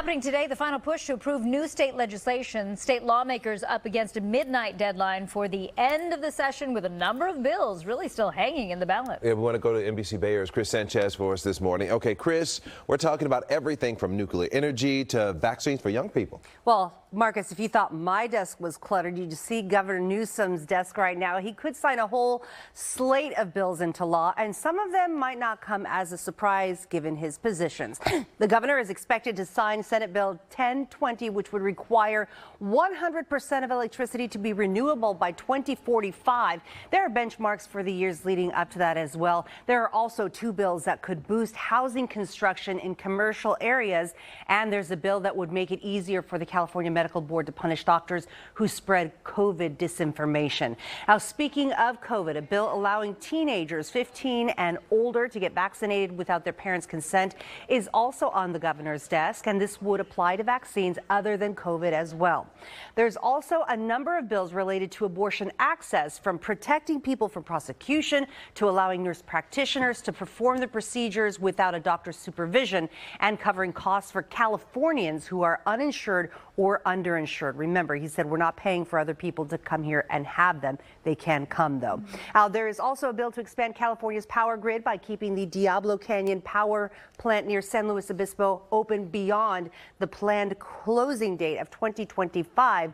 Happening today, the final push to approve new state legislation. State lawmakers up against a midnight deadline for the end of the session with a number of bills really still hanging in the balance. Yeah, we want to go to NBC Bay Area's Chris Sanchez for us this morning. Okay, Chris, we're talking about everything from nuclear energy to vaccines for young people. Well, Marcus, if you thought my desk was cluttered, you just see Governor Newsom's desk right now. He could sign a whole slate of bills into law, and some of them might not come as a surprise given his positions. The governor is expected to sign Senate Bill 1020, which would require 100% of electricity to be renewable by 2045. There are benchmarks for the years leading up to that as well. There are also two bills that could boost housing construction in commercial areas, and there's a bill that would make it easier for the California Medical Board to punish doctors who spread COVID disinformation. Now, speaking of COVID, a bill allowing teenagers 15 and older to get vaccinated without their parents' consent is also on the governor's desk, and this would apply to vaccines other than COVID as well. There's also a number of bills related to abortion access, from protecting people from prosecution to allowing nurse practitioners to perform the procedures without a doctor's supervision, and covering costs for Californians who are uninsured or underinsured. Remember, he said we're not paying for other people to come here and have them. They can come, though. Now, there is also a bill to expand California's power grid by keeping the Diablo Canyon power plant near San Luis Obispo open beyond the planned closing date of 2025.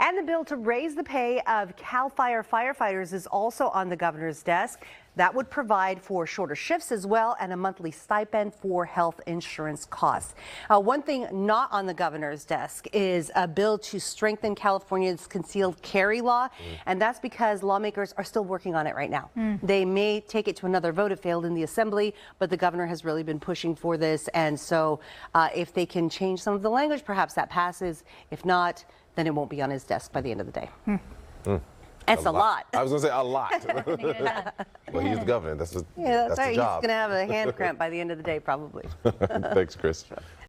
And the bill to raise the pay of CAL FIRE firefighters is also on the governor's desk. That would provide for shorter shifts as well, and a monthly stipend for health insurance costs. One thing not on the governor's desk is a bill to strengthen California's concealed carry law, and that's because lawmakers are still working on it right now. They may take it to another vote. It failed in the assembly, but the governor has really been pushing for this, and so if they can change some of the language, perhaps that passes. If not, then it won't be on his desk by the end of the day. That's a lot. I was going to say a lot. Well, he's the governor. That's right. the job. He's going to have a hand cramp by the end of the day, probably. Thanks, Chris.